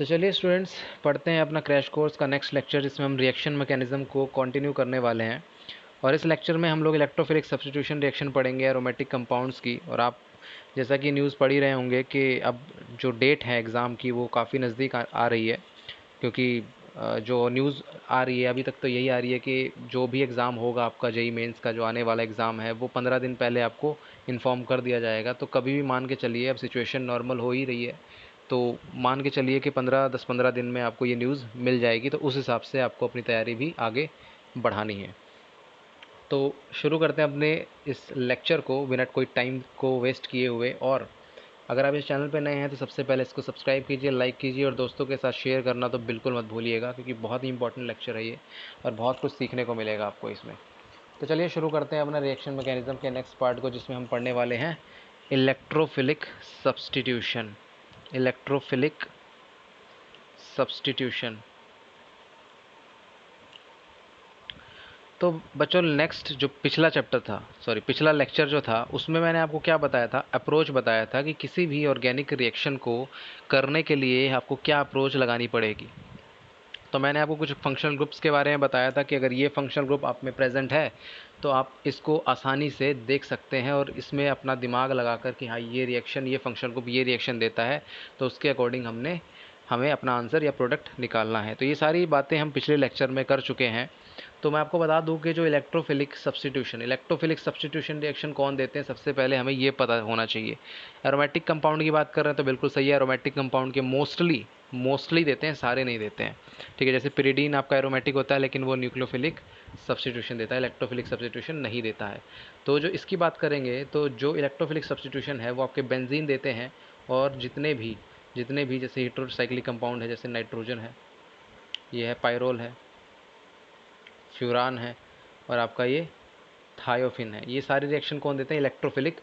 तो चलिए स्टूडेंट्स, पढ़ते हैं अपना क्रैश कोर्स का नेक्स्ट लेक्चर, जिसमें हम रिएक्शन मैकेनिज्म को कंटिन्यू करने वाले हैं। और इस लेक्चर में हम लोग इलेक्ट्रोफिलिक सब्स्टिट्यूशन रिएक्शन पढ़ेंगे एरोमेटिक कंपाउंड्स की। और आप जैसा कि न्यूज़ पढ़ ही रहे होंगे कि अब जो डेट है एग्ज़ाम की वो काफ़ी नज़दीक आ रही है, क्योंकि जो न्यूज़ आ रही है अभी तक तो यही आ रही है कि जो भी एग्ज़ाम होगा आपका जेई मेंस का जो आने वाला एग्ज़ाम है वो 15 दिन पहले आपको इन्फॉर्म कर दिया जाएगा। तो कभी भी मान के चलिए, अब सिचुएशन नॉर्मल हो ही रही है, तो मान के चलिए कि 10-15 दिन में आपको ये न्यूज़ मिल जाएगी। तो उस हिसाब से आपको अपनी तैयारी भी आगे बढ़ानी है। तो शुरू करते हैं अपने इस लेक्चर को बिना कोई टाइम को वेस्ट किए हुए। और अगर आप इस चैनल पर नए हैं तो सबसे पहले इसको सब्सक्राइब कीजिए, लाइक कीजिए और दोस्तों के साथ शेयर करना तो बिल्कुल मत भूलिएगा, क्योंकि बहुत ही इंपॉर्टेंट लेक्चर है ये और बहुत कुछ सीखने को मिलेगा आपको इसमें। तो चलिए शुरू करते हैं अपना रिएक्शन मैकेनिज्म के नेक्स्ट पार्ट को, जिसमें हम पढ़ने वाले हैं इलेक्ट्रोफिलिक सब्स्टिट्यूशन। Electrophilic substitution. तो बच्चों, नेक्स्ट जो पिछला चैप्टर था, पिछला लेक्चर जो था, उसमें मैंने आपको क्या बताया था, अप्रोच बताया था कि किसी भी ऑर्गेनिक रिएक्शन को करने के लिए आपको क्या अप्रोच लगानी पड़ेगी। तो मैंने आपको कुछ फंक्शनल ग्रुप्स के बारे में बताया था कि अगर ये फंक्शनल ग्रुप आप में प्रेजेंट है तो आप इसको आसानी से देख सकते हैं और इसमें अपना दिमाग लगाकर कि हाँ ये रिएक्शन, ये फंक्शनल ग्रुप ये रिएक्शन देता है, तो उसके अकॉर्डिंग हमें अपना आंसर या प्रोडक्ट निकालना है। तो ये सारी बातें हम पिछले लेक्चर में कर चुके हैं। तो मैं आपको बता दूं कि जो इलेक्ट्रोफिलिक सब्स्टिट्यूशन रिएक्शन कौन देते हैं, सबसे पहले हमें ये पता होना चाहिए। एरोमेटिक कंपाउंड की बात कर रहे हैं तो बिल्कुल सही है, एरोमेटिक कंपाउंड के मोस्टली देते हैं, सारे नहीं देते हैं। ठीक है, जैसे पिरिडीन आपका एरोमेटिक होता है लेकिन वो न्यूक्लियोफिलिक सब्स्टिट्यूशन देता है, इलेक्ट्रोफिलिक सब्स्टिट्यूशन नहीं देता है। तो जो इसकी बात करेंगे तो जो इलेक्ट्रोफिलिक सब्स्टिट्यूशन है वो आपके बेंजीन देते हैं, और जितने भी जैसे हेटेरोसाइक्लिक कंपाउंड है, जैसे नाइट्रोजन है, ये है पायरोल है, फ्यूरान है, और आपका ये थायोफिन है, ये सारे रिएक्शन कौन देते हैं, इलेक्ट्रोफिलिक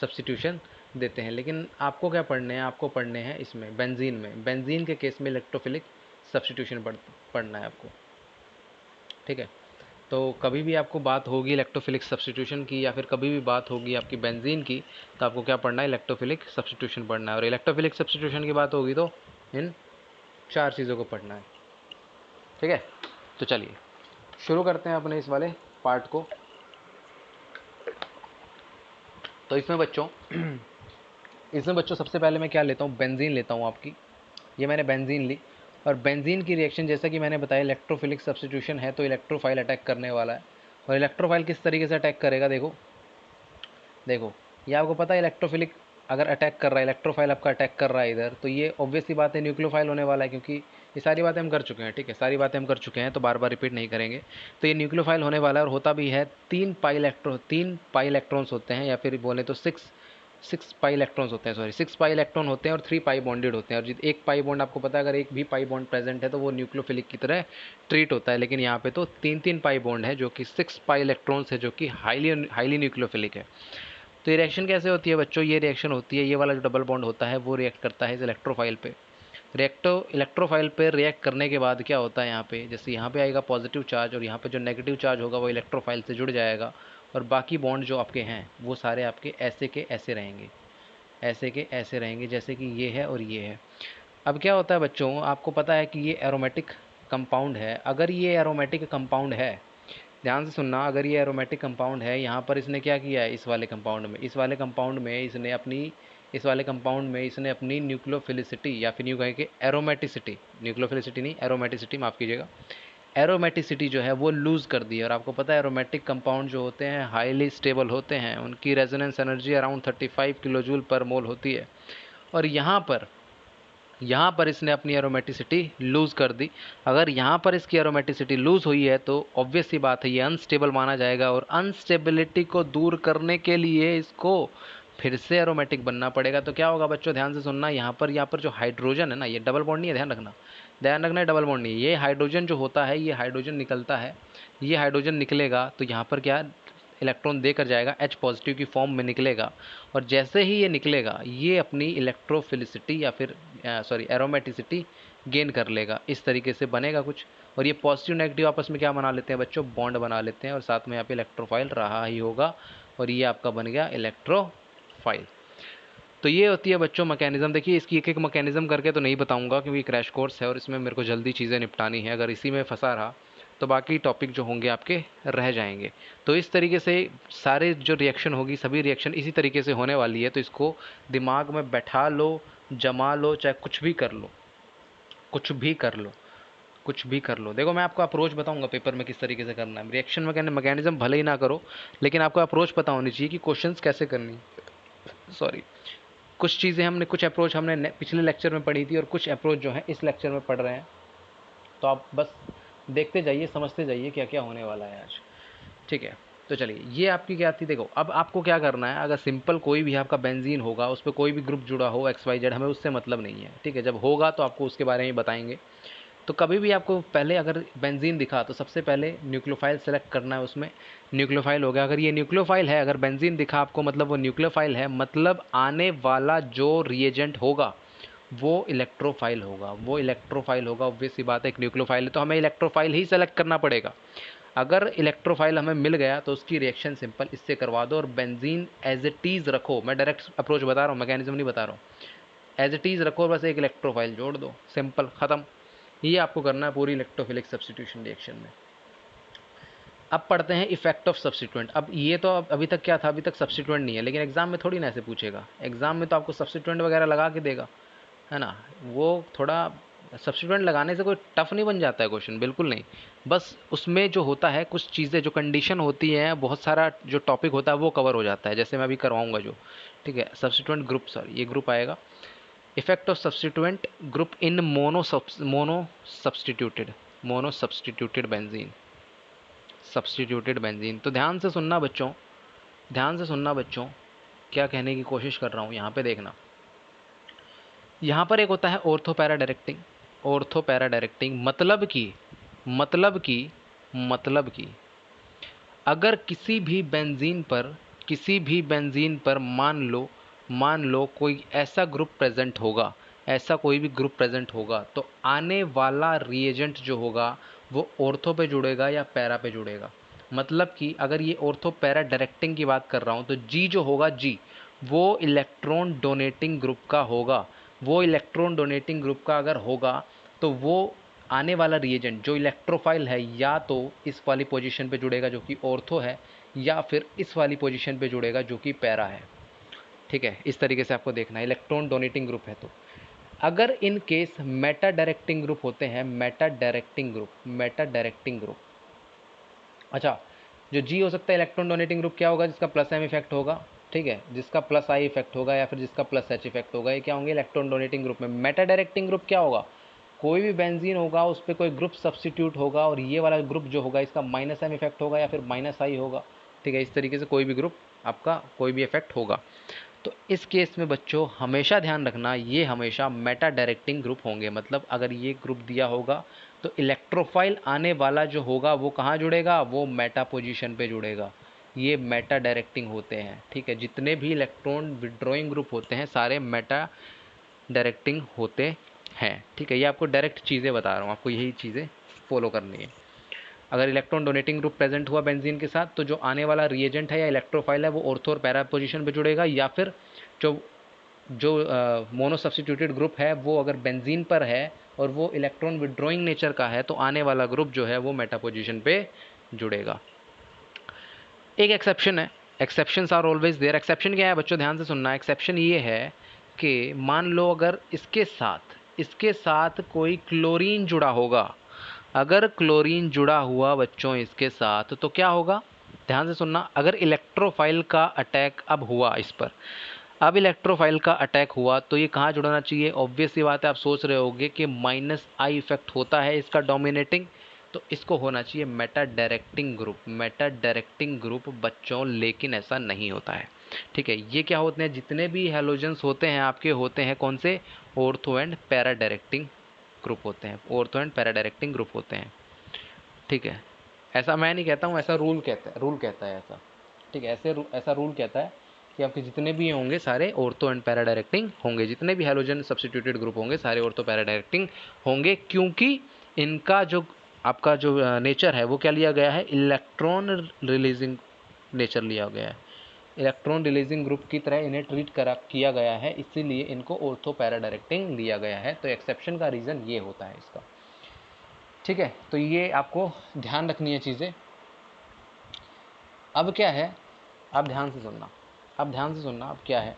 सब्स्टिट्यूशन देते हैं। लेकिन आपको क्या पढ़ने हैं, आपको पढ़ने हैं इसमें बेंजीन के केस में इलेक्ट्रोफिलिक सब्स्टिट्यूशन पढ़ना है आपको। ठीक है, तो कभी भी आपको बात होगी इलेक्ट्रोफिलिक सब्स्टिट्यूशन की, या फिर कभी भी बात होगी आपकी बेंजीन की, तो आपको क्या पढ़ना है, इलेक्ट्रोफिलिक सब्स्टिट्यूशन पढ़ना है। और इलेक्ट्रोफिलिक सब्स्टिट्यूशन की बात होगी तो इन 4 चीज़ों को पढ़ना है। ठीक है, तो चलिए शुरू करते हैं अपने इस वाले पार्ट को। तो इसमें बच्चों सबसे पहले मैं क्या लेता हूँ, बेंजीन लेता हूँ आपकी। ये मैंने बेंजीन ली, और बेंजीन की रिएक्शन जैसा कि मैंने बताया इलेक्ट्रोफिलिक सब्स्टिट्यूशन है, तो इलेक्ट्रोफाइल अटैक करने वाला है। और इलेक्ट्रोफाइल किस तरीके से अटैक करेगा, देखो ये आपको पता है। इलेक्ट्रोफिलिक अगर अटैक कर रहा है, इलेक्ट्रोफाइल आपका अटैक कर रहा है इधर, तो ये ऑब्वियस सी बात है न्यूक्लियोफाइल होने वाला है, क्योंकि ये सारी बातें हम कर चुके हैं। ठीक है, सारी बातें हम कर चुके हैं, तो बार बार रिपीट नहीं करेंगे। तो ये न्यूक्लियोफाइल होने वाला है, और होता भी है 3 पाई इलेक्ट्रॉन्स होते हैं, या फिर बोले तो 6 पाई इलेक्ट्रॉन्स होते हैं, 6 पाई इलेक्ट्रॉन होते हैं और 3 पाई बॉन्डेड होते हैं। और एक पाई बॉन्ड आपको पता है, अगर एक भी पाई बॉन्ड प्रेजेंट है तो वो न्यूक्लियोफिलिक की तरह ट्रीट होता है। लेकिन यहाँ पे तो 3 पाई बॉन्ड है, जो कि 6 पाई इलेक्ट्रॉन्स है, जो कि हाईली न्यूक्लियोफिलिक है। तो ये रिएक्शन कैसे होती है बच्चों, ये रिएक्शन होती है, ये वाला जो डबल बॉन्ड होता है वो रिएक्ट करता है इस इलेक्ट्रोफाइल पे। इलेक्ट्रोफाइल पे रिएक्ट करने के बाद क्या होता है, यहाँ पे जैसे यहाँ पे आएगा पॉजिटिव चार्ज, और यहाँ पे जो नेगेटिव चार्ज होगा वो इलेक्ट्रोफाइल से जुड़ जाएगा, और बाकी बॉन्ड जो आपके हैं वो सारे आपके ऐसे के ऐसे रहेंगे, ऐसे के ऐसे रहेंगे, जैसे कि ये है और ये है। अब क्या होता है बच्चों, आपको पता है कि ये एरोमेटिक कंपाउंड है। अगर ये एरोमेटिक कंपाउंड है, ध्यान से सुनना, अगर ये एरोमेटिक कंपाउंड है, यहाँ पर इसने क्या किया है, इस वाले कंपाउंड में इसने अपनी न्यूक्लियोफिलिसिटी, या फिर यूँ कहें कि एरोमेटिसिटी, न्यूक्लियोफिलिसिटी नहीं एरोमेटिसिटी, माफ़ कीजिएगा, एरोमेटिसिटी जो है वो लूज़ कर दी है। और आपको पता है एरोमेटिक कंपाउंड जो होते हैं हाईली स्टेबल होते हैं, उनकी resonance energy around 35 kilo joule per mole होती है। और यहाँ पर इसने अपनी एरोमेटिसिटी लूज़ कर दी। अगर यहाँ पर इसकी एरोमेटिसिटी लूज़ हुई है तो ऑब्वियस सी बात है ये अनस्टेबल माना जाएगा, और अनस्टेबिलिटी को दूर करने के लिए इसको फिर से एरोमेटिक बनना पड़ेगा। तो क्या होगा बच्चों, ध्यान से सुनना, यहाँ पर जो हाइड्रोजन है ना, ये डबल बॉन्ड नहीं है, ध्यान रखना है, डबल बॉन्ड नहीं, ये हाइड्रोजन जो होता है, ये हाइड्रोजन निकलता है, ये हाइड्रोजन निकलेगा तो यहाँ पर क्या इलेक्ट्रॉन देकर जाएगा, H पॉजिटिव की फॉर्म में निकलेगा। और जैसे ही ये निकलेगा ये अपनी इलेक्ट्रोफिलिसिटी या फिर एरोमेटिसिटी गेन कर लेगा, इस तरीके से बनेगा कुछ। और ये पॉजिटिव नेगेटिव आपस में क्या बना लेते हैं बच्चों, बॉन्ड बना लेते हैं, और साथ में यहाँ पे इलेक्ट्रोफाइल रहा ही होगा, और ये आपका बन गया इलेक्ट्रोफाइल। तो ये होती है बच्चों मैकेनिज़्म। देखिए इसकी एक एक मैकेनिज़्म करके तो नहीं बताऊंगा क्योंकि क्रैश कोर्स है और इसमें मेरे को जल्दी चीज़ें निपटानी है। अगर इसी में फंसा रहा तो बाकी टॉपिक जो होंगे आपके रह जाएंगे। तो इस तरीके से सारे जो रिएक्शन होगी, सभी रिएक्शन इसी तरीके से होने वाली है। तो इसको दिमाग में बैठा लो, जमा लो, चाहे कुछ भी कर लो, कुछ भी कर लो, कुछ भी कर लो। देखो मैं आपको अप्रोच बताऊंगा पेपर में किस तरीके से करना है। रिएक्शन मैकेनिज्म भले ही ना करो, लेकिन आपको अप्रोच पता होनी चाहिए कि क्वेश्चंस कैसे करनी, सॉरी, कुछ चीज़ें हमने, कुछ अप्रोच हमने पिछले लेक्चर में पढ़ी थी और कुछ अप्रोच जो है इस लेक्चर में पढ़ रहे हैं। तो आप बस देखते जाइए, समझते जाइए क्या क्या होने वाला है आज। ठीक है, तो चलिए ये आपकी क्या थी। देखो अब आपको क्या करना है, अगर सिंपल कोई भी आपका बेंजीन होगा, उस पर कोई भी ग्रुप जुड़ा हो XYZ, हमें उससे मतलब नहीं है। ठीक है, जब होगा तो आपको उसके बारे में बताएंगे। तो कभी भी आपको पहले अगर बेंजीन दिखा तो सबसे पहले न्यूक्लियोफाइल सेलेक्ट करना है। उसमें न्यूक्लियोफाइल हो गया, अगर ये न्यूक्लियोफाइल है, अगर बेंजीन दिखा आपको मतलब वो न्यूक्लियोफाइल है, मतलब आने वाला जो रिएजेंट होगा वो इलेक्ट्रोफाइल होगा, वो इलेक्ट्रोफाइल होगा। ऑब्वियस सी बात है, एक न्यूक्लियोफाइल है तो हमें इलेक्ट्रोफाइल ही सेलेक्ट करना पड़ेगा। अगर इलेक्ट्रोफाइल हमें मिल गया तो उसकी रिएक्शन सिंपल इससे करवा दो और बेंजीन एज इट इज़ रखो। मैं डायरेक्ट अप्रोच बता रहा हूँ, मैकेनिज्म नहीं बता रहा हूँ। एज इट इज़ रखो, बस एक इलेक्ट्रोफाइल जोड़ दो, सिंपल ख़त्म। ये आपको करना है पूरी इलेक्ट्रोफिलिक सब्स्टिट्यूशन रिएक्शन में। अब पढ़ते हैं इफेक्ट ऑफ सब्स्टिट्यूएंट। अब ये तो अभी तक क्या था, अभी तक सब्स्टिट्यूएंट नहीं है, लेकिन एग्जाम में थोड़ी ना ऐसे पूछेगा। एग्जाम में तो आपको सब्स्टिट्यूएंट वगैरह लगा के देगा, है ना। वो थोड़ा सब्स्टिट्यूएंट लगाने से कोई टफ नहीं बन जाता है क्वेश्चन, बिल्कुल नहीं। बस उसमें जो होता है कुछ चीज़ें, जो कंडीशन होती हैं, बहुत सारा जो टॉपिक होता है वो कवर हो जाता है, जैसे मैं अभी करवाऊंगा जो। ठीक है, सब्स्टिट्यूएंट ग्रुप, सॉरी ये ग्रुप आएगा। Effect of substituent group in mono substituted benzene, substituted benzene. तो ध्यान से सुनना बच्चों, ध्यान से सुनना बच्चों, क्या कहने की कोशिश कर रहा हूँ यहाँ पे देखना। यहाँ पर एक होता है ortho para directing. Ortho para directing मतलब कि अगर किसी भी बेंजीन पर मान लो कोई ऐसा ग्रुप प्रेजेंट होगा, ऐसा कोई भी ग्रुप प्रेजेंट होगा, तो आने वाला रिएजेंट जो होगा वो ऑर्थो पे जुड़ेगा या पैरा पे जुड़ेगा। मतलब कि अगर ये ऑर्थो पैरा डायरेक्टिंग की बात कर रहा हूँ तो जी जो होगा, जी वो इलेक्ट्रॉन डोनेटिंग ग्रुप का होगा। वो इलेक्ट्रॉन डोनेटिंग ग्रुप का अगर होगा तो वो आने वाला रिएजेंट जो इलेक्ट्रोफाइल है या तो इस वाली पोजीशन पे जुड़ेगा जो कि ऑर्थो है, या फिर इस वाली पोजीशन पे जुड़ेगा जो कि पैरा है। ठीक है, इस तरीके से आपको देखना है, इलेक्ट्रॉन डोनेटिंग ग्रुप है तो। अगर in case Meta directing group होते हैं, मेटा डायरेक्टिंग ग्रुप, अच्छा, जो जी हो सकता है इलेक्ट्रॉन डोनेटिंग ग्रुप क्या होगा, जिसका प्लस एम इफेक्ट होगा। ठीक है, जिसका प्लस आई इफेक्ट होगा या फिर जिसका प्लस एच इफेक्ट होगा, ये क्या होंगे, इलेक्ट्रॉन डोनेटिंग ग्रुप में। मेटा डायरेक्टिंग ग्रुप क्या होगा, कोई भी बेंजीन होगा उस पर कोई ग्रुप सब्स्टिट्यूट होगा और ये वाला ग्रुप जो होगा इसका माइनस एम इफेक्ट होगा या फिर माइनस आई होगा। ठीक है, इस तरीके से कोई भी ग्रुप आपका कोई भी इफेक्ट होगा। तो इस केस में बच्चों हमेशा ध्यान रखना, ये हमेशा मेटा डायरेक्टिंग ग्रुप होंगे। मतलब अगर ये ग्रुप दिया होगा तो इलेक्ट्रोफाइल आने वाला जो होगा वो कहाँ जुड़ेगा, वो मेटा पोजीशन पे जुड़ेगा। ये मेटा डायरेक्टिंग होते हैं। ठीक है, जितने भी इलेक्ट्रॉन विड्रॉइंग ग्रुप होते हैं सारे मेटा डायरेक्टिंग होते हैं। ठीक है, ये आपको डायरेक्ट चीज़ें बता रहा हूँ, आपको यही चीज़ें फॉलो करनी है। अगर इलेक्ट्रॉन डोनेटिंग ग्रुप प्रेजेंट हुआ बेंजीन के साथ तो जो आने वाला रिएजेंट है या इलेक्ट्रोफाइल है वो ऑर्थो और पैरा पोजीशन पे जुड़ेगा, या फिर जो जो मोनो सब्स्टिट्यूटेड ग्रुप है वो अगर बेंजीन पर है और वो इलेक्ट्रॉन विड्रॉइंग नेचर का है तो आने वाला ग्रुप जो है वो मेटा पोजीशन पे जुड़ेगा। एक एक्सेप्शन है, exceptions are always there. Exception क्या है बच्चों, ध्यान से सुनना। एक्सेप्शन ये है कि मान लो अगर इसके साथ कोई क्लोरीन जुड़ा होगा, अगर क्लोरीन जुड़ा हुआ बच्चों इसके साथ तो क्या होगा, ध्यान से सुनना। अगर इलेक्ट्रोफाइल का अटैक अब हुआ इस पर, अब इलेक्ट्रोफाइल का अटैक हुआ तो ये कहाँ जुड़ना चाहिए। ऑब्वियस सी बात है, आप सोच रहे होगे कि माइनस आई इफेक्ट होता है इसका डोमिनेटिंग, तो इसको होना चाहिए Meta directing group, Meta directing group बच्चों, लेकिन ऐसा नहीं होता है। ठीक है, ये क्या होते हैं, जितने भी हैलोजेंस होते हैं आपके होते हैं कौन से, ortho and para directing group होते हैं, ortho and para directing group होते हैं। ठीक है, ऐसा मैं नहीं कहता हूँ, ऐसा रूल कहता है ऐसा। ठीक है, ऐसा रूल कहता है कि आपके जितने भी होंगे सारे ऑर्थो एंड पैरा डायरेक्टिंग होंगे, जितने भी हैलोजन सब्स्टिट्यूटेड ग्रुप होंगे सारे ऑर्थो पैरा डायरेक्टिंग होंगे, क्योंकि इनका जो आपका जो नेचर है वो क्या लिया गया है, इलेक्ट्रॉन रिलीजिंग नेचर लिया गया है। इलेक्ट्रॉन रिलीजिंग ग्रुप की तरह इन्हें ट्रीट किया गया है, इसीलिए इनको ऑर्थो पैरा डायरेक्टिंग दिया गया है। तो एक्सेप्शन का रीज़न ये होता है इसका। ठीक है, तो ये आपको ध्यान रखनी है चीज़ें। अब क्या है, आप ध्यान से सुनना, अब ध्यान से सुनना। अब क्या है,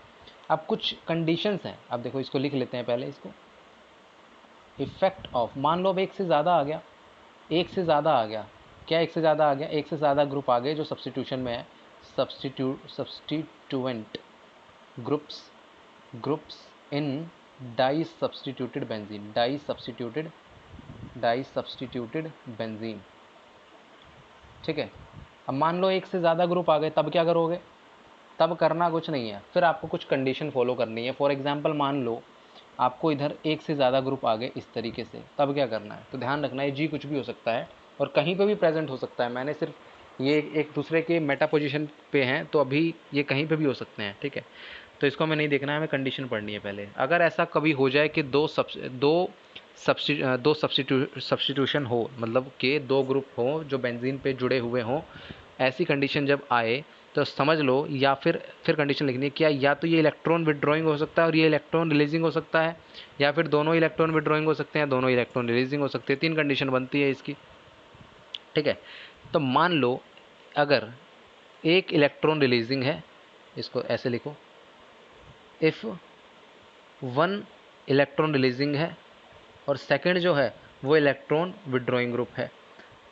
अब कुछ कंडीशंस हैं। अब देखो, इसको लिख लेते हैं पहले इसको। इफेक्ट ऑफ, मान लो अब एक से ज़्यादा आ गया, एक से ज़्यादा आ गया, क्या एक से ज़्यादा आ गया, एक से ज़्यादा ग्रुप आ गए जो सब्स्टिट्यूशन में है। Substituent groups in di substituted benzene, di substituted benzene. ठीक है, अब मान लो एक से ज़्यादा ग्रुप आ गए, तब क्या करोगे? तब करना कुछ नहीं है, फिर आपको कुछ कंडीशन फॉलो करनी है। फॉर एग्जांपल मान लो आपको इधर एक से ज़्यादा ग्रुप आ गए इस तरीके से, तब क्या करना है? तो ध्यान रखना है, जी कुछ भी हो सकता है और कहीं पे भी प्रेजेंट हो सकता है। मैंने सिर्फ ये एक दूसरे के मेटा पोजीशन पे हैं, तो अभी ये कहीं पे भी हो सकते हैं। ठीक है, तो इसको हमें नहीं देखना है, हमें कंडीशन पढ़नी है पहले। अगर ऐसा कभी हो जाए कि दो सब्स्टिट्यूशन हो, मतलब कि दो ग्रुप हो जो बेंजीन पे जुड़े हुए हों, ऐसी कंडीशन जब आए तो समझ लो, या फिर कंडीशन लिखनी है क्या, या तो ये इलेक्ट्रॉन विड्रॉइंग हो सकता है और ये इलेक्ट्रॉन रिलीजिंग हो सकता है, या फिर दोनों इलेक्ट्रॉन विड्रॉइंग हो सकते हैं, दोनों इलेक्ट्रॉन रिलीजिंग हो सकते हैं। 3 कंडीशन बनती है इसकी। ठीक है, तो मान लो अगर एक इलेक्ट्रॉन रिलीजिंग है, इसको ऐसे लिखो, इफ़ 1 इलेक्ट्रॉन रिलीजिंग है और सेकंड जो है वो इलेक्ट्रॉन विड्रॉइंग ग्रुप है,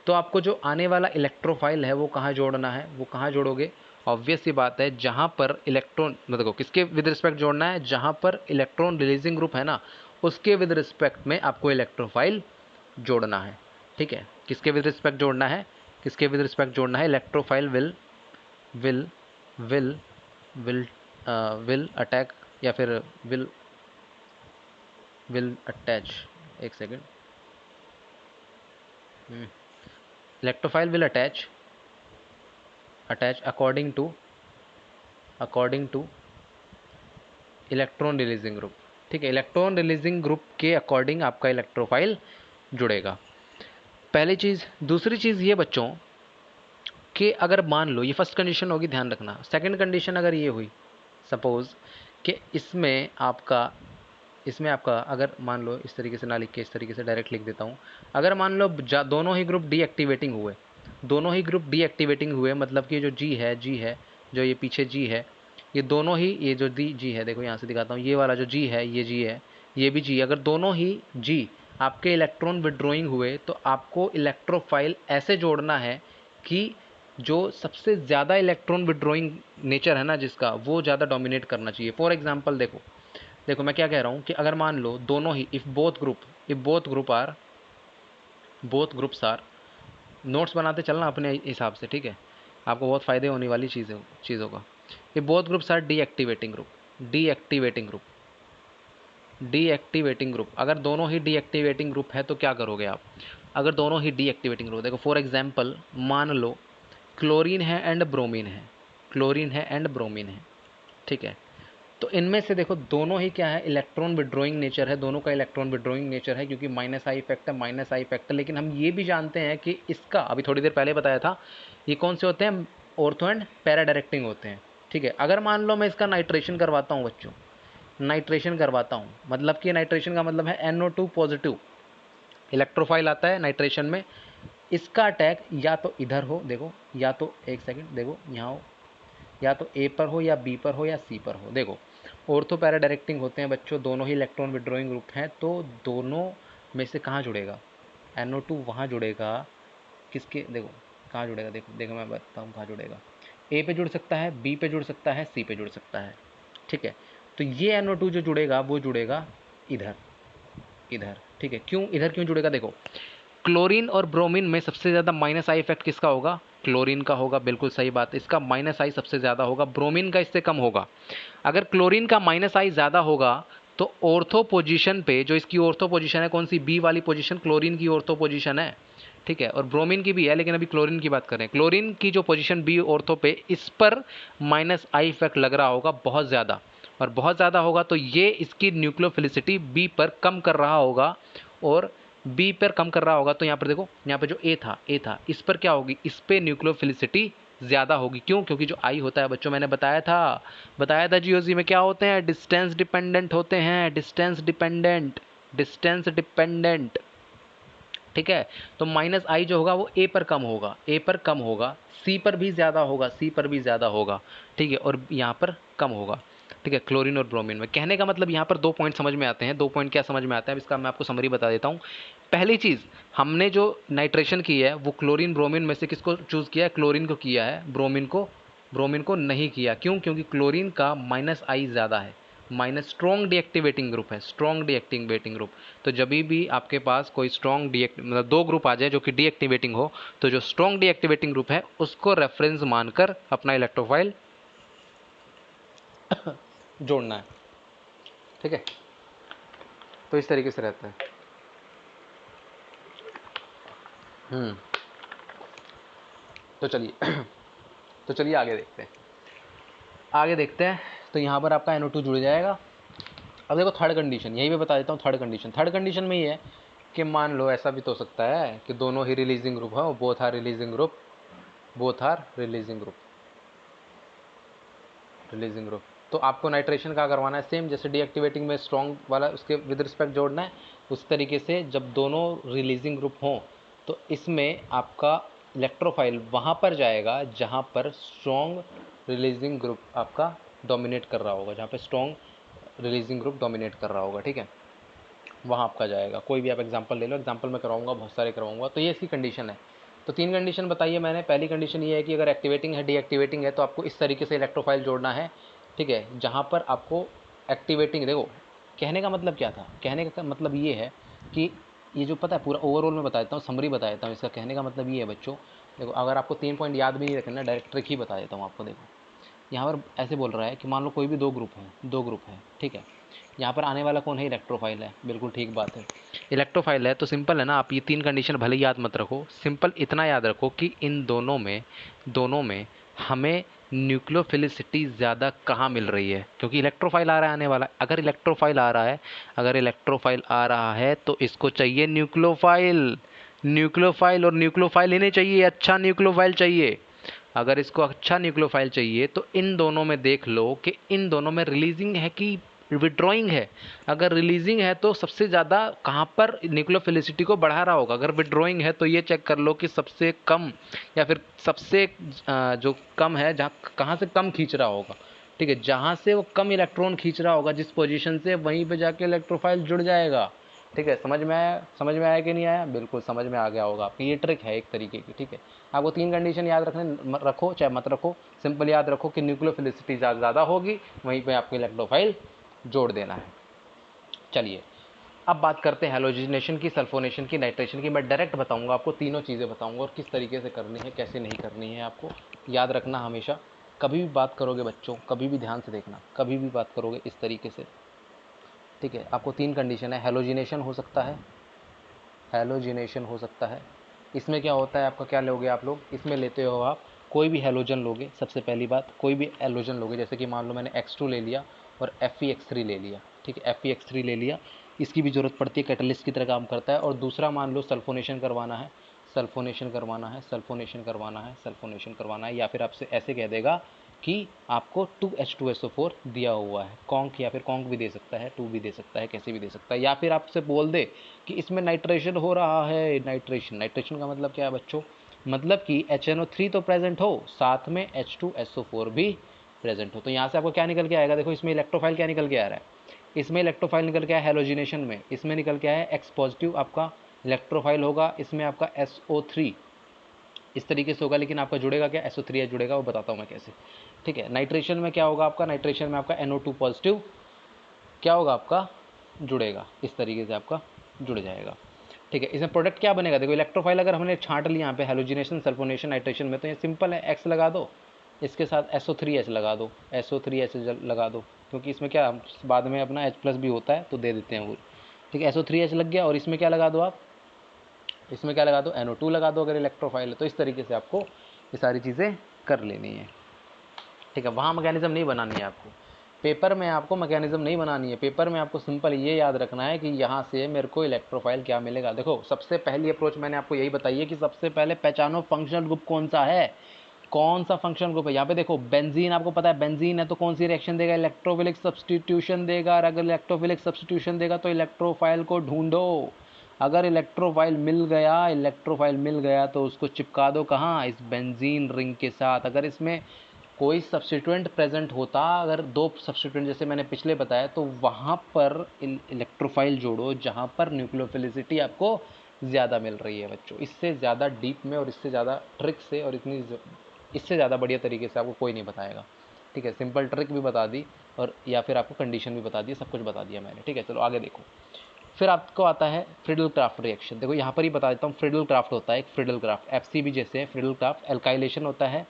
तो आपको जो आने वाला इलेक्ट्रोफाइल है वो कहाँ जोड़ना है? वो कहाँ जोड़ोगे? ऑब्वियस सी बात है, जहाँ पर इलेक्ट्रॉन, मतलब किसके विद रिस्पेक्ट जोड़ना है? जहाँ पर इलेक्ट्रॉन रिलीजिंग ग्रुप है ना, उसके विद रिस्पेक्ट में आपको इलेक्ट्रोफाइल जोड़ना है। ठीक है, किसके विद रिस्पेक्ट जोड़ना है? किसके विद रिस्पेक्ट जोड़ना है? Electrophile will will will will will attack, या फिर विल अटैच, एक second, electrophile will attach according two electron releasing group. ठीक है, इलेक्ट्रॉन रिलीजिंग ग्रुप के अकॉर्डिंग आपका इलेक्ट्रोफाइल जुड़ेगा, पहली चीज़। दूसरी चीज़ ये बच्चों कि अगर मान लो, ये फर्स्ट कंडीशन होगी, ध्यान रखना। सेकंड कंडीशन अगर ये हुई, सपोज कि इसमें आपका अगर मान लो, इस तरीके से ना लिख के इस तरीके से डायरेक्ट लिख देता हूँ। अगर मान लो दोनों ही ग्रुप डीएक्टिवेटिंग हुए, दोनों ही ग्रुप डीएक्टिवेटिंग हुए, मतलब कि जो जी है, जो ये पीछे जी है, ये दोनों ही, ये जो जी है, देखो यहाँ से दिखाता हूँ, ये वाला जो जी है, ये जी है, ये भी जी। अगर दोनों ही जी आपके इलेक्ट्रॉन विड्रॉइंग हुए, तो आपको इलेक्ट्रोफाइल ऐसे जोड़ना है कि जो सबसे ज़्यादा इलेक्ट्रॉन विड्रॉइंग नेचर है ना जिसका, वो ज़्यादा डोमिनेट करना चाहिए। फॉर एग्जांपल देखो, मैं क्या कह रहा हूँ कि अगर मान लो दोनों ही, if both groups are, notes बनाते चलना अपने हिसाब से, ठीक है, आपको बहुत फ़ायदे होने वाली चीज़ों का। ये both groups are deactivating group. अगर दोनों ही डीएक्टिवेटिंग ग्रुप है तो क्या करोगे आप? अगर दोनों ही डीएक्टिवेटिंग ग्रुप, देखो फॉर एग्जांपल मान लो क्लोरीन है एंड ब्रोमीन है, ठीक है, तो इनमें से देखो दोनों ही क्या है, इलेक्ट्रॉन विड्रॉइंग नेचर है, दोनों का इलेक्ट्रॉन विड्रॉइंग नेचर है, क्योंकि माइनस आई इफेक्ट है। लेकिन हम ये भी जानते हैं कि इसका, अभी थोड़ी देर पहले बताया था, ये कौन से होते हैं? ऑर्थो एंड पैरा डायरेक्टिंग होते हैं। ठीक है, अगर मान लो मैं इसका नाइट्रेशन करवाता हूँ बच्चों, नाइट्रेशन करवाता हूँ, मतलब कि नाइट्रेशन का मतलब है NO2 पॉजिटिव इलेक्ट्रोफाइल आता है नाइट्रेशन में। इसका अटैक या तो इधर हो, देखो, या तो एक सेकंड देखो यहाँ हो, या तो ए पर हो, या बी पर हो, या सी पर हो। देखो, ऑर्थो पैरा डायरेक्टिंग होते हैं बच्चों, दोनों ही इलेक्ट्रॉन विड्रॉइंग ग्रुप हैं, तो दोनों में से कहाँ जुड़ेगा? NO2 वहाँ जुड़ेगा, किसके, देखो कहाँ जुड़ेगा, देखो देखो मैं बताता हूँ कहाँ जुड़ेगा। ए पे जुड़ सकता है, बी पे जुड़ सकता है, सी पे जुड़ सकता है। ठीक है, तो ये NO2 जो जुड़ेगा वो जुड़ेगा इधर, ठीक है। क्यों इधर क्यों जुड़ेगा? देखो, क्लोरीन और ब्रोमीन में सबसे ज़्यादा माइनस आई इफेक्ट किसका होगा? क्लोरीन का होगा, बिल्कुल सही बात, इसका माइनस आई सबसे ज़्यादा होगा, ब्रोमीन का इससे कम होगा। अगर क्लोरीन का माइनस आई ज़्यादा होगा तो ऑर्थो पोजीशन पे, जो इसकी ऑर्थो पोजीशन है कौन सी, बी वाली पोजीशन क्लोरीन की ऑर्थो पोजीशन है, ठीक है, और ब्रोमीन की भी है, लेकिन अभी क्लोरीन की बात करें, क्लोरीन की जो पोजीशन बी ऑर्थो पे, इस पर माइनस आई इफेक्ट लग रहा होगा बहुत ज़्यादा, और बहुत ज़्यादा होगा तो ये इसकी न्यूक्लियोफिलिसिटी बी पर कम कर रहा होगा, और बी पर कम कर रहा होगा तो यहाँ पर देखो, यहाँ पर जो ए था इस पर क्या होगी, इस पर न्यूक्लियोफिलिसिटी ज़्यादा होगी। क्यों? क्योंकि जो आई होता है बच्चों, मैंने बताया था जीओसी में क्या होते हैं, डिस्टेंस डिपेंडेंट होते हैं, डिस्टेंस डिपेंडेंट। ठीक है, तो माइनस आई जो होगा वो ए पर कम होगा, सी पर भी ज़्यादा होगा, ठीक है, और यहाँ पर कम होगा। ठीक है, क्लोरीन और ब्रोमीन में। कहने का मतलब यहाँ पर 2 पॉइंट समझ में आते हैं। 2 पॉइंट क्या समझ में आता है, इसका मैं आपको समरी बता देता हूँ। पहली चीज़, हमने जो नाइट्रेशन की है वो क्लोरीन ब्रोमीन में से किसको चूज़ किया है? क्लोरीन को किया है, ब्रोमीन को नहीं किया। क्यों? क्योंकि क्लोरीन का माइनस आई ज़्यादा है, माइनस स्ट्रॉन्ग डीएक्टिवेटिंग ग्रुप है, स्ट्रॉन्ग डीएक्टिवेटिंग ग्रुप। तो जब भी आपके पास कोई स्ट्रॉन्ग मतलब 2 ग्रुप आ जाए जो कि डीएक्टिवेटिंग हो, तो जो स्ट्रॉन्ग डीएक्टिवेटिंग ग्रुप है उसको रेफरेंस मानकर अपना इलेक्ट्रोफाइल जोड़ना है। ठीक है, तो इस तरीके से रहता है। तो चलिए तो चलिए आगे देखते हैं। तो यहाँ पर आपका NO2 जुड़ जाएगा। अब देखो थर्ड कंडीशन, यही मैं बता देता हूँ। थर्ड कंडीशन में ये है कि मान लो ऐसा भी तो हो सकता है कि दोनों ही रिलीजिंग ग्रुप हो, बोथ आर रिलीजिंग ग्रुप। तो आपको नाइट्रेशन का करवाना है सेम, जैसे डीएक्टिवेटिंग में स्ट्रॉन्ग वाला उसके विद रिस्पेक्ट जोड़ना है, उस तरीके से जब दोनों रिलीजिंग ग्रुप हों तो इसमें आपका इलेक्ट्रोफाइल वहाँ पर जाएगा जहाँ पर स्ट्रॉन्ग रिलीजिंग ग्रुप आपका डोमिनेट कर रहा होगा, जहाँ पे स्ट्रॉन्ग रिलीजिंग ग्रुप डोमिनेट कर रहा होगा। ठीक है, वहाँ आपका जाएगा। कोई भी आप एग्जांपल ले लो, एग्जांपल मैं करवाऊंगा, बहुत सारे करवाऊंगा। तो ये इसकी कंडीशन है। तो 3 कंडीशन बताइए मैंने। पहली कंडीशन ये है कि अगर एक्टिवेटिंग है, डीएक्टिवेटिंग है, तो आपको इस तरीके से इलेक्ट्रोफाइल जोड़ना है। ठीक है, जहाँ पर आपको एक्टिवेटिंग, देखो कहने का मतलब क्या था, कहने का मतलब ये है कि ये जो पता है पूरा ओवरऑल में बता देता हूँ, समरी बता देता हूँ इसका। कहने का मतलब ये है बच्चों, देखो अगर आपको 3 पॉइंट याद भी नहीं रखना, डायरेक्ट ट्रिक ही बता देता हूँ आपको। देखो यहाँ पर ऐसे बोल रहा है कि मान लो कोई भी 2 ग्रुप है, ठीक है, यहाँ पर आने वाला कौन है? इलेक्ट्रोफाइल है। बिल्कुल ठीक बात है, इलेक्ट्रोफाइल है। तो सिंपल है ना, आप ये 3 कंडीशन भले ही याद मत रखो, सिंपल इतना याद रखो कि इन दोनों में हमें न्यूक्लियोफिलिसिटी ज़्यादा कहाँ मिल रही है, क्योंकि इलेक्ट्रोफाइल आ रहा है आने वाला। अगर इलेक्ट्रोफाइल आ रहा है तो इसको चाहिए न्यूक्लियोफाइल, और न्यूक्लियोफाइल ही नहीं चाहिए, अच्छा न्यूक्लियोफाइल चाहिए। अगर इसको अच्छा न्यूक्लियोफाइल चाहिए तो इन दोनों में देख लो कि इन दोनों में रिलीजिंग है कि विड्रॉइंग है। अगर रिलीजिंग है तो सबसे ज़्यादा कहाँ पर न्यूक्लियोफिलिसिटी को बढ़ा रहा होगा। अगर विड्रॉइंग है तो ये चेक कर लो कि सबसे कम या फिर सबसे जो कम है, जहाँ कहाँ से कम खींच रहा होगा। ठीक है, जहाँ से वो कम इलेक्ट्रॉन खींच रहा होगा जिस पोजीशन से, वहीं पे जाके इलेक्ट्रोफाइल जुड़ जाएगा। ठीक है, समझ में आया कि नहीं आया? बिल्कुल समझ में आ गया होगा आपकी। ये ट्रिक है एक तरीके की। ठीक है, आपको 3 कंडीशन याद रखो चाहे मत रखो, सिंपल याद रखो कि न्यूक्लियोफिलिसिटी ज़्यादा होगी, वहीं पे आपको इलेक्ट्रोफाइल जोड़ देना है। चलिए अब बात करते हैं हेलोजिनेशन की, सल्फोनेशन की, नाइट्रेशन की। मैं डायरेक्ट बताऊंगा आपको, तीनों चीज़ें बताऊंगा और किस तरीके से करनी है, कैसे नहीं करनी है। आपको याद रखना हमेशा, कभी भी बात करोगे बच्चों, कभी भी ध्यान से देखना, कभी भी बात करोगे इस तरीके से। ठीक है, आपको 3 कंडीशन है। हेलोजिनेशन हो सकता है। इसमें क्या होता है, आपका क्या लोगे आप लोग, इसमें लेते हो आप कोई भी हेलोजन लोगे। सबसे पहली बात, कोई भी हेलोजन लोगे, जैसे कि मान लो मैंने X2 ले लिया और FeX3 ले लिया। ठीक है, FeX3 ले लिया, इसकी भी ज़रूरत पड़ती है, कैटलिस्ट की तरह काम करता है। और दूसरा मान लो सल्फोनेशन करवाना है, या फिर आपसे ऐसे कह देगा कि आपको 2H2SO4 दिया हुआ है, कॉन्क, या फिर कॉन्क भी दे सकता है, 2 भी दे सकता है, कैसे भी दे सकता है। या फिर आपसे बोल दे कि इसमें नाइट्रेशन हो रहा है। नाइट्रेशन का मतलब क्या है बच्चों? मतलब कि HNO3 तो प्रेजेंट हो, साथ में H2SO4 भी प्रेजेंट हो। तो यहाँ से आपको क्या निकल के आएगा? देखो इसमें इलेक्ट्रोफाइल क्या निकल के आ रहा है, इसमें इलेक्ट्रोफाइल निकल के आया हेलोजिनेशन में, इसमें निकल के आया X पॉजिटिव आपका इलेक्ट्रोफाइल होगा, इसमें आपका SO3 इस तरीके से होगा। लेकिन आपका जुड़ेगा क्या? SO3H जुड़ेगा, वो बताता हूँ मैं कैसे। ठीक है, नाइट्रेशन में क्या होगा आपका? नाइट्रेशन में आपका NO2 पॉजिटिव क्या होगा आपका? जुड़ेगा, इस तरीके से आपका जुड़ जाएगा। ठीक है, इसमें प्रोडक्ट क्या बनेगा? देखो इलेक्ट्रोफाइल अगर हमने छांट लिया यहाँ पे हेलोजिनेशन, सल्फोनेशन, नाइट्रेशन में, तो ये सिंपल है, X लगा दो, इसके साथ SO3H लगा दो, SO3H लगा दो, क्योंकि इसमें क्या बाद में अपना H+ भी होता है तो दे देते हैं वो। ठीक है, SO3H लग गया, और इसमें क्या लगा दो आप? इसमें क्या लगा दो? NO2 लगा दो अगर इलेक्ट्रोफाइल है। तो इस तरीके से आपको ये सारी चीज़ें कर लेनी है। ठीक है, वहाँ मैकेनिज्म नहीं बनानी है आपको, पेपर में आपको मैकेनिज्म नहीं बनानी है। पेपर में आपको सिंपल ये याद रखना है कि यहाँ से मेरे को इलेक्ट्रोफाइल क्या मिलेगा। देखो सबसे पहली अप्रोच मैंने आपको यही बताई है कि सबसे पहले पहचानो फंक्शनल ग्रुप कौन सा है। कौन सा फंक्शन ग्रुप है। यहाँ पे देखो बेंजीन, आपको पता है बेंजीन है तो कौन सी रिएक्शन देगा, इलेक्ट्रोफिलिक सब्स्टिट्यूशन देगा। और अगर इलेक्ट्रोफिलिक सब्स्टिट्यूशन देगा तो इलेक्ट्रोफाइल को ढूंढो। अगर इलेक्ट्रोफाइल मिल गया तो उसको चिपका दो कहाँ, इस बेंजीन रिंग के साथ। अगर इसमें कोई सब्स्टिट्यूएंट प्रेजेंट होता, अगर दो सब्स्टिट्यूएंट जैसे मैंने पिछले बताया, तो वहाँ पर इलेक्ट्रोफाइल जोड़ो जहाँ पर न्यूक्लियोफिलिसिटी आपको ज़्यादा मिल रही है बच्चों। इससे ज़्यादा डीप में और इससे ज़्यादा ट्रिक से और इससे ज़्यादा बढ़िया तरीके से आपको कोई नहीं बताएगा। ठीक है, सिंपल ट्रिक भी बता दी और या फिर आपको कंडीशन भी बता दी, सब कुछ बता दिया मैंने। ठीक है, चलो आगे देखो। फिर आपको आता है फ्रिडल क्राफ्ट रिएक्शन। देखो यहाँ पर ही बता देता हूँ, फ्रिडल क्राफ्ट होता है एक फ्रिडल क्राफ्ट, एफसीबी जैसे है फ्रिडल क्राफ्ट। एल्काइलेशन होता है,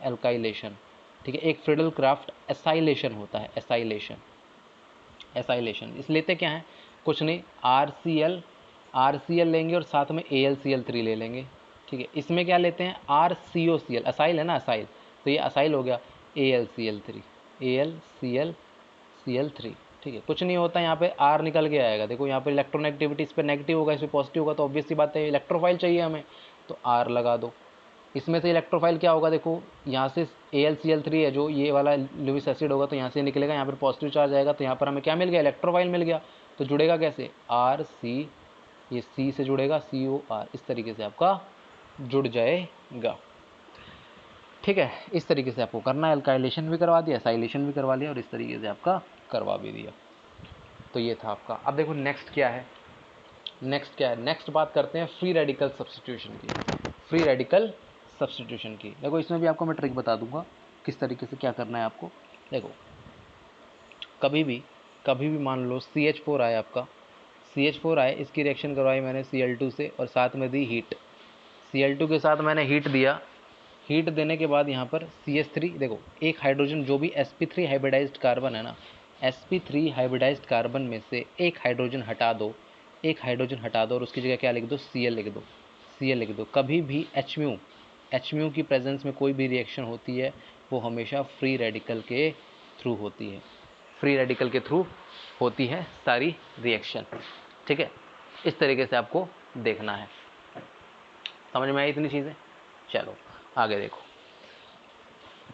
एल्काइलेशन। ठीक है, एक फ्रिडल क्राफ्ट एसाइलेशन होता है, एसाइलेशन। इस लेते क्या है, कुछ नहीं, आर सी एल लेंगे और साथ में AlCl3 ले लेंगे। ठीक है, इसमें क्या लेते हैं, RCOCl, असाइल है ना, असाइल, तो ये असाइल हो गया, AlCl3। ठीक है, कुछ नहीं होता, यहाँ पे R निकल के आएगा। देखो यहाँ पे इलेक्ट्रोनेगेटिविटी इस पर नेगेटिव होगा, इस पर पॉजिटिव होगा, तो ऑब्वियस सी बात है इलेक्ट्रोफाइल चाहिए हमें, तो R लगा दो। इसमें से इलेक्ट्रोफाइल क्या होगा, देखो यहाँ से AlCl3 है जो ये वाला लुइस एसिड होगा, तो यहाँ से निकलेगा, यहाँ पर पॉजिटिव चार्ज आएगा, तो यहाँ पर हमें क्या मिल गया, इलेक्ट्रोफाइल मिल गया। तो जुड़ेगा कैसे, RC, ये C से जुड़ेगा COR, इस तरीके से आपका जुड़ जाएगा। ठीक है, इस तरीके से आपको करना है, एल्काइलेशन भी करवा दिया, एसाइलेशन भी करवा लिया और इस तरीके से आपका करवा भी दिया। तो ये था आपका। अब देखो नेक्स्ट क्या है, नेक्स्ट बात करते हैं फ्री रेडिकल सब्स्टिट्यूशन की। देखो इसमें भी आपको मैं ट्रिक बता दूंगा किस तरीके से क्या करना है आपको। देखो कभी भी मान लो CH4 आए आपका, CH4 आए, इसकी रिएक्शन करवाई मैंने Cl2 से और साथ में दी हीट। Cl2 के साथ मैंने हीट दिया, हीट देने के बाद यहाँ पर CH3, देखो एक हाइड्रोजन, जो भी sp3 हाइब्रिडाइज्ड कार्बन है ना, sp3 हाइब्रिडाइज्ड कार्बन में से एक हाइड्रोजन हटा दो, और उसकी जगह क्या लिख दो, Cl लिख दो। कभी भी HMu की प्रेजेंस में कोई भी रिएक्शन होती है वो हमेशा फ्री रेडिकल के थ्रू होती है सारी रिएक्शन। ठीक है, इस तरीके से आपको देखना है। समझ में आई इतनी चीज़ें। चलो आगे देखो।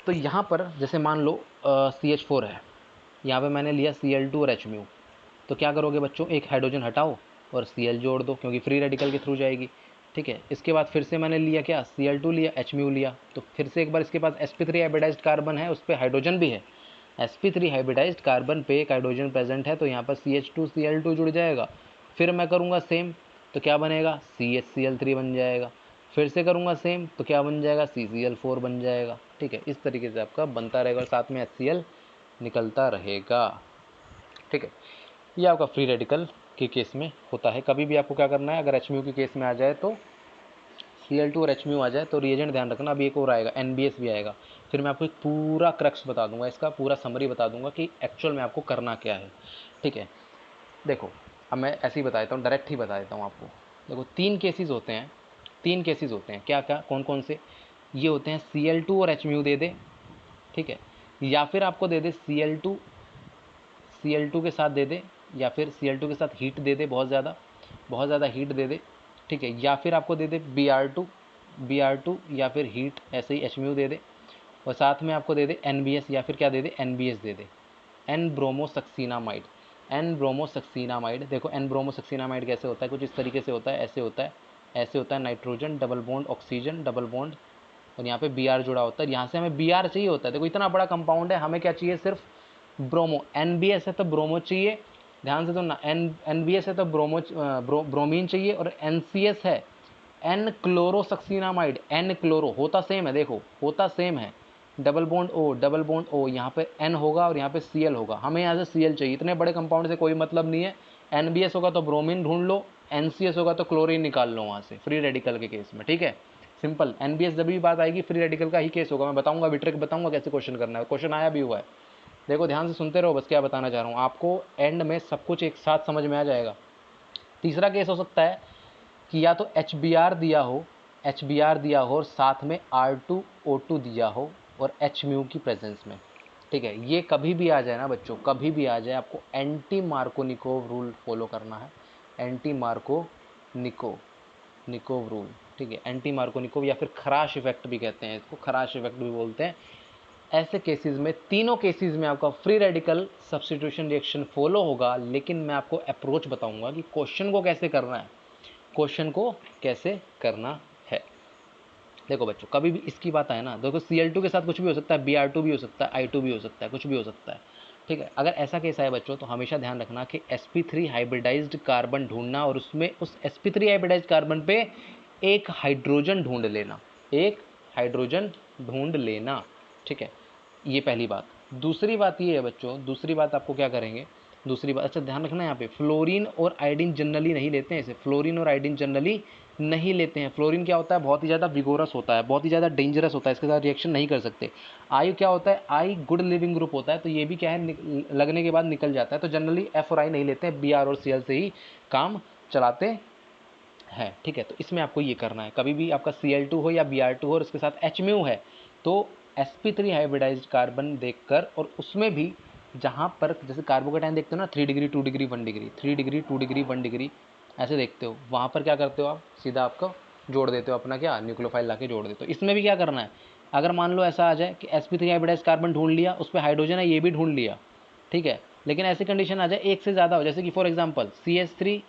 तो यहाँ पर जैसे मान लो CH4 है, यहाँ पे मैंने लिया Cl2 और HMu, तो क्या करोगे बच्चों, एक हाइड्रोजन हटाओ और Cl जोड़ दो, क्योंकि फ्री रेडिकल के थ्रू जाएगी। ठीक है, इसके बाद फिर से मैंने लिया क्या, Cl2 लिया, HMu लिया, तो फिर से एक बार इसके पास sp3 हाइब्रिडाइज्ड कार्बन है, उस पर हाइड्रोजन भी है, sp3 हाइब्रिडाइज्ड कार्बन पे एक हाइड्रोजन प्रेजेंट है, तो यहाँ पर CH2 Cl2 जुड़ जाएगा। फिर मैं करूँगा सेम, तो क्या बनेगा, CHCl3 बन जाएगा। फिर से करूँगा सेम, तो क्या बन जाएगा, CCl4 बन जाएगा। ठीक है, इस तरीके से आपका बनता रहेगा और साथ में HCl निकलता रहेगा। ठीक है, ये आपका फ्री रेडिकल के केस में होता है। कभी भी आपको क्या करना है, अगर HMu के केस में आ जाए तो Cl2 और HMu आ जाए तो रिएजेंट ध्यान रखना, अभी एक और आएगा, NBS भी आएगा। फिर मैं आपको एक पूरा क्रक्स बता दूंगा, इसका पूरा समरी बता दूंगा कि एक्चुअल में आपको करना क्या है। ठीक है, देखो अब मैं ऐसे ही बता देता हूँ, डायरेक्ट ही बता देता हूँ आपको। देखो तीन केसेस होते हैं, क्या क्या, कौन कौन से, ये होते हैं Cl2 और HMu दे दे, ठीक है, या फिर आपको दे दे Cl2 के साथ दे दे, या फिर Cl2 के साथ हीट दे दे, बहुत ज़्यादा हीट दे दे। ठीक है, या फिर आपको दे दे Br2 या फिर हीट ऐसे ही HMu दे दे, और साथ में आपको दे दे NBS, या फिर क्या दे दे, NBS दे दे, एन ब्रोमोसक्सीनामाइड। देखो एन ब्रोमोसक्सीनामाइड कैसे होता है, कुछ इस तरीके से होता है, ऐसे होता है nitrogen double bond oxygen double bond, और यहाँ पे Br जुड़ा होता है, यहाँ से हमें Br चाहिए होता है। देखो इतना बड़ा कंपाउंड है, हमें क्या चाहिए, सिर्फ ब्रोमो। NBS है तो ब्रोमो चाहिए, ध्यान से सुनना, NBS है तो ब्रोमीन चाहिए, और NCS है एन क्लोरोसक्सीनामाइड, एन क्लोरो होता सेम है, देखो होता सेम है, डबल बॉन्ड ओ, यहाँ पे N होगा और यहाँ पे Cl होगा, हमें यहाँ से Cl चाहिए। इतने बड़े कंपाउंड से कोई मतलब नहीं है, NBS होगा तो ब्रोमीन ढूंढ लो, NCS होगा तो क्लोरीन निकाल लो वहाँ से, फ्री रेडिकल के केस में। ठीक है, सिंपल। NBS जब भी बात आएगी फ्री रेडिकल का ही केस होगा, मैं बताऊंगा अभी, ट्रिक बताऊंगा कैसे क्वेश्चन करना है, क्वेश्चन आया भी हुआ है। देखो ध्यान से सुनते रहो, बस क्या बताना चाह रहा हूँ आपको, एंड में सब कुछ एक साथ समझ में आ जाएगा। तीसरा केस हो सकता है कि या तो HBr दिया हो और साथ में R2O2 दिया हो और HMu की प्रेजेंस में। ठीक है, ये कभी भी आ जाए ना बच्चों, कभी भी आ जाए, आपको एंटी मार्कोनिकोव रूल फॉलो करना है, एंटी मार्कोनिकोव रूल। ठीक है, एंटी मार्कोनिकोव या फिर खराश इफेक्ट भी कहते हैं इसको, खराश इफेक्ट भी बोलते हैं। ऐसे केसेस में, तीनों केसेस में आपका free radical substitution reaction follow होगा, लेकिन मैं आपको अप्रोच बताऊंगा कि क्वेश्चन को कैसे करना है, क्वेश्चन को कैसे करना है। देखो बच्चों, कभी भी इसकी बात आए ना, देखो Cl2 के साथ कुछ भी हो सकता है, Br2 भी हो सकता है, I2 भी हो सकता है, कुछ भी हो सकता है, ठीक है। अगर ऐसा केस आए बच्चों, तो हमेशा ध्यान रखना कि sp3 हाइब्रिडाइज्ड कार्बन ढूंढना और उसमें उस sp3 हाइब्रिडाइज्ड कार्बन पे एक हाइड्रोजन ढूंढ लेना, एक हाइड्रोजन ढूंढ लेना, ठीक है। ये पहली बात। दूसरी बात ये है बच्चों, दूसरी बात आपको क्या करेंगे, दूसरी बात, अच्छा ध्यान रखना, यहाँ पे फ्लोरीन और आयोडीन जनरली नहीं लेते हैं इसे, फ्लोरीन और आयोडीन जनरली नहीं लेते हैं। फ्लोरीन क्या होता है, बहुत ही ज़्यादा विगोरस होता है, बहुत ही ज़्यादा डेंजरस होता है, इसके साथ रिएक्शन नहीं कर सकते। आई क्या होता है, आई गुड लिविंग ग्रुप होता है, तो ये भी क्या है, लगने के बाद निकल जाता है। तो जनरली एफ और आई नहीं लेते हैं, बी आर और सी एल से ही काम चलाते हैं, ठीक है। तो इसमें आपको ये करना है, कभी भी आपका Cl2 हो या Br2 हो और उसके साथ H है, तो sp3 हाइब्रिडाइज्ड कार्बन देखकर, और उसमें भी जहाँ पर जैसे कार्बोकेटाइन देखते हो ना, 3 degree 2 degree 1 degree, 3 degree 2 degree 1 degree ऐसे देखते हो, वहाँ पर क्या करते हो आप, सीधा आपको जोड़ देते हो अपना क्या, न्यूक्लियोफाइल ला के जोड़ देते हो। इसमें भी क्या करना है, अगर मान लो ऐसा आ जाए कि sp3 हाइब्रिडाइज्ड कार्बन ढूंढ लिया, उस पर हाइड्रोजन है ये भी ढूंढ लिया, ठीक है, लेकिन ऐसी कंडीशन आ जाए एक से ज़्यादा हो, जैसे कि for example CH3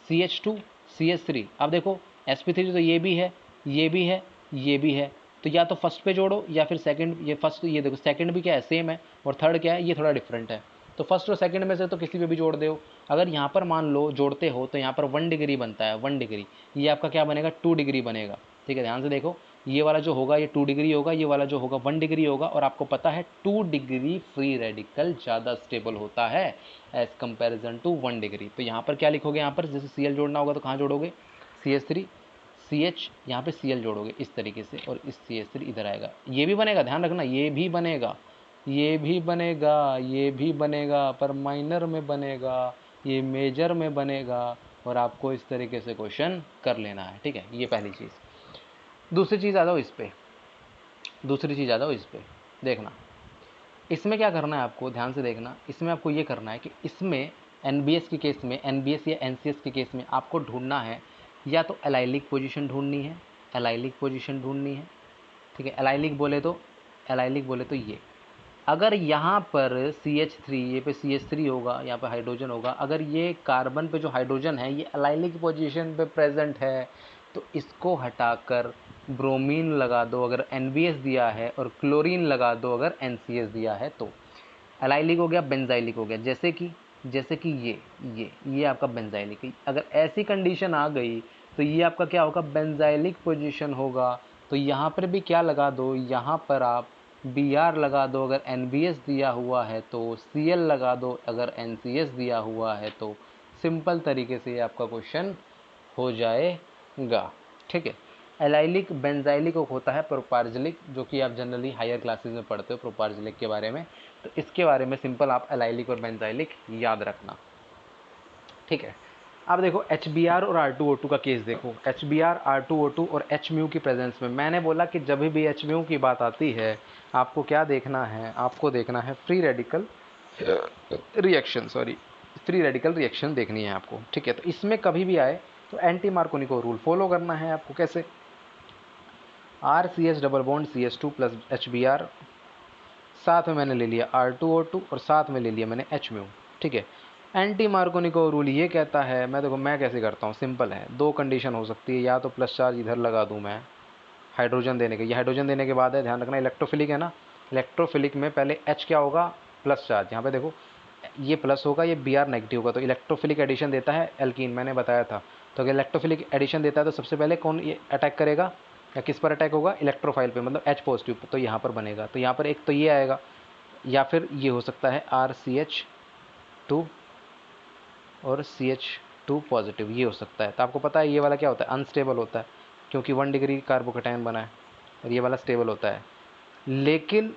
CH2 CH3, अब देखो sp3 तो ये भी है, ये भी है, ये भी है, तो या तो फर्स्ट पे जोड़ो या फिर सेकंड, ये फर्स्ट, ये देखो सेकंड भी क्या है, सेम है, और थर्ड क्या है, ये थोड़ा डिफरेंट है, तो फर्स्ट और सेकंड में से तो किसी पे भी जोड़ दो। अगर यहाँ पर मान लो जोड़ते हो तो यहाँ पर 1 डिग्री बनता है, 1 डिग्री, ये आपका क्या बनेगा, 2 डिग्री बनेगा, ठीक है। ध्यान से देखो, ये वाला जो होगा ये 2 डिग्री होगा, ये वाला जो होगा 1 डिग्री होगा, और आपको पता है 2 डिग्री फ्री रेडिकल ज़्यादा स्टेबल होता है एज कंपेरिजन टू 1 डिग्री। तो यहाँ पर क्या लिखोगे, यहाँ पर जैसे Cl जोड़ना होगा तो कहाँ जोड़ोगे, CH3 CH, यहाँ पे Cl जोड़ोगे इस तरीके से, और इस CH3 इधर आएगा, ये भी बनेगा, ध्यान रखना, ये भी बनेगा, ये भी बनेगा, ये भी बनेगा, पर माइनर में बनेगा, ये मेजर में बनेगा, और आपको इस तरीके से क्वेश्चन कर लेना है, ठीक है। ये पहली चीज़। दूसरी चीज़ आ जाओ इस पे, दूसरी चीज़ आ जाओ इस पे, देखना इसमें क्या करना है आपको, ध्यान से देखना, इसमें आपको ये करना है कि इसमें NBS के केस में, NBS या NCS के केस में आपको ढूंढना है, या तो एलाइलिक पोजीशन ढूंढनी है, एलाइलिक पोजीशन ढूंढनी है, ठीक है। एलाइलिक बोले तो, एलाइलिक बोले तो ये, अगर यहाँ पर CH3, ये पे CH3 होगा, यहाँ पे हाइड्रोजन होगा, अगर ये कार्बन पे जो हाइड्रोजन है ये एलाइलिक पोजीशन पे प्रेजेंट है, तो इसको हटाकर ब्रोमीन लगा दो अगर NBS दिया है, और क्लोरीन लगा दो अगर NCS दिया है। तो एलाइलिक हो गया, बेंजाइलिक हो गया, जैसे कि ये आपका बेंजाइलिक है। अगर ऐसी कंडीशन आ गई तो ये आपका क्या होगा, बेंजाइलिक पोजीशन होगा। तो यहाँ पर भी क्या लगा दो, यहाँ पर आप Br लगा दो अगर NBS दिया हुआ है, तो Cl लगा दो अगर NCS दिया हुआ है, तो सिंपल तरीके से ये आपका क्वेश्चन हो जाएगा, ठीक है। एलाइलिक बेंजाइलिक होता है प्रोपार्जिलिक, जो कि आप जनरली हायर क्लासेस में पढ़ते हो प्रोपार्जिलिक के बारे में, तो इसके बारे में सिंपल आप एलाइलिक और बेंजाइलिक याद रखना, ठीक है। अब देखो HBr और R2O2 का केस देखो, HBr R2O2 और H की प्रेजेंस में, मैंने बोला कि जब भी H की बात आती है आपको क्या देखना है, आपको देखना है free radical reaction, free radical reaction देखनी है आपको, ठीक है। तो इसमें कभी भी आए तो एंटी मार्कोनिको रूल फॉलो करना है आपको। कैसे, RCH double bond CH2 plus HBr, साथ में मैंने ले लिया R2O2 और साथ में ले लिया मैंने H, ठीक है। एंटी मार्कोनिको रूल ये कहता है, मैं देखो मैं कैसे करता हूँ, सिंपल है, दो कंडीशन हो सकती है, या तो प्लस चार्ज इधर लगा दूँ मैं हाइड्रोजन देने के, ये हाइड्रोजन देने के बाद है, ध्यान रखना इलेक्ट्रोफिलिक है ना, इलेक्ट्रोफिलिक में पहले H क्या होगा, प्लस चार्ज, यहाँ पे देखो ये प्लस होगा, ये Br नेगेटिव होगा, तो इलेक्ट्रोफिलिक एडिशन देता है एल्कीन, मैंने बताया था। तो अगर इलेक्ट्रोफिलिक एडिशन देता है तो सबसे पहले कौन ये अटैक करेगा, या किस पर अटैक होगा, इलेक्ट्रोफाइल पे, मतलब H पॉजिटिव, तो यहाँ पर बनेगा, तो यहाँ पर एक तो ये आएगा, या फिर ये हो सकता है RCH2 और CH2 पॉजिटिव, ये हो सकता है। तो आपको पता है ये वाला क्या होता है, अनस्टेबल होता है, क्योंकि 1 डिग्री कार्बोकेटाइन बना है, और ये वाला स्टेबल होता है। लेकिन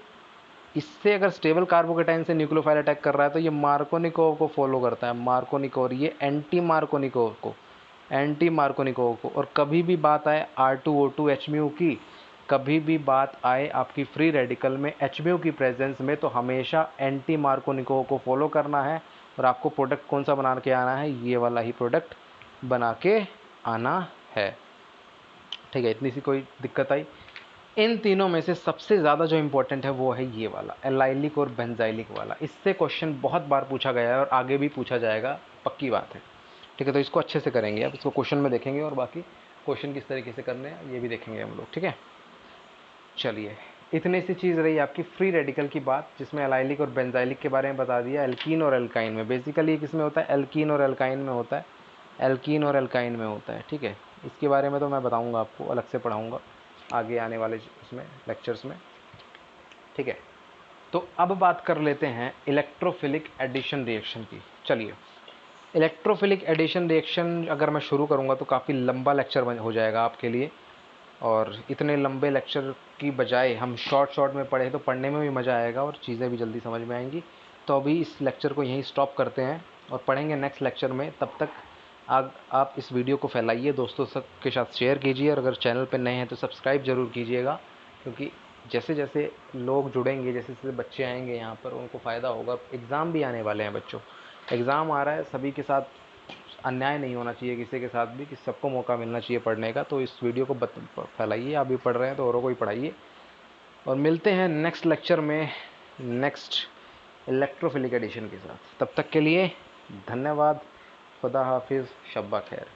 इससे अगर स्टेबल कार्बोकेटाइन से न्यूक्लियोफाइल अटैक कर रहा है तो ये मार्कोनिकोव को फॉलो करता है, मार्कोनिकोव, ये एंटी मार्कोनिकोव को, और कभी भी बात आए R2O2 H की, कभी भी बात आए आपकी फ्री रेडिकल में H की प्रेजेंस में, तो हमेशा एंटी मार्कोनिकोव को फॉलो करना है, और आपको प्रोडक्ट कौन सा बना के आना है, ये वाला ही प्रोडक्ट बना के आना है, ठीक है, इतनी सी कोई दिक्कत आई। इन तीनों में से सबसे ज़्यादा जो इम्पोर्टेंट है वो है ये वाला, एलाइलिक और बेंजाइलिक वाला। इससे क्वेश्चन बहुत बार पूछा गया है और आगे भी पूछा जाएगा, पक्की बात है। ठीक है, तो इसको अच्छे से करेंगे, अब इसको क्वेश्चन में देखेंगे और बाकी क्वेश्चन किस तरीके से करने हैं ये भी देखेंगे हम लोग। ठीक है, चलिए, इतनी सी चीज़ रही आपकी फ्री रेडिकल की बात, जिसमें एलाइलिक और बेंजाइलिक के बारे में बता दिया। एल्कीन और एल्काइन में बेसिकली किस में होता है, एल्कीन और एल्काइन में होता है, एल्कीन और एल्काइन में होता है। ठीक है, इसके बारे में तो मैं बताऊंगा आपको, अलग से पढ़ाऊंगा आगे आने वाले उसमें लेक्चर्स में। ठीक है, तो अब बात कर लेते हैं इलेक्ट्रोफिलिक एडिशन रिएक्शन की। चलिए, इलेक्ट्रोफिलिक एडिशन रिएक्शन अगर मैं शुरू करूंगा तो काफ़ी लंबा लेक्चर हो जाएगा आपके लिए, और इतने लंबे लेक्चर की बजाय हम शॉर्ट शॉर्ट में पढ़े तो पढ़ने में भी मज़ा आएगा और चीज़ें भी जल्दी समझ में आएंगी। तो अभी इस लेक्चर को यहीं स्टॉप करते हैं और पढ़ेंगे नेक्स्ट लेक्चर में। तब तक आप इस वीडियो को फैलाइए, दोस्तों सब के साथ शेयर कीजिए, और अगर चैनल पर नए हैं तो सब्सक्राइब ज़रूर कीजिएगा, क्योंकि जैसे जैसे लोग जुड़ेंगे, जैसे जैसे बच्चे आएंगे यहाँ पर, उनको फ़ायदा होगा। एग्ज़ाम भी आने वाले हैं बच्चों, एग्ज़ाम आ रहा है, सभी के साथ अन्याय नहीं होना चाहिए, किसी के साथ भी, कि सबको मौका मिलना चाहिए पढ़ने का। तो इस वीडियो को फैलाइए, आप भी पढ़ रहे हैं तो औरों को भी पढ़ाइए, और मिलते हैं नेक्स्ट लेक्चर में नेक्स्ट इलेक्ट्रोफिलिक एडिशन के साथ। तब तक के लिए धन्यवाद, खुदा हाफिज़, शब्बा खैर।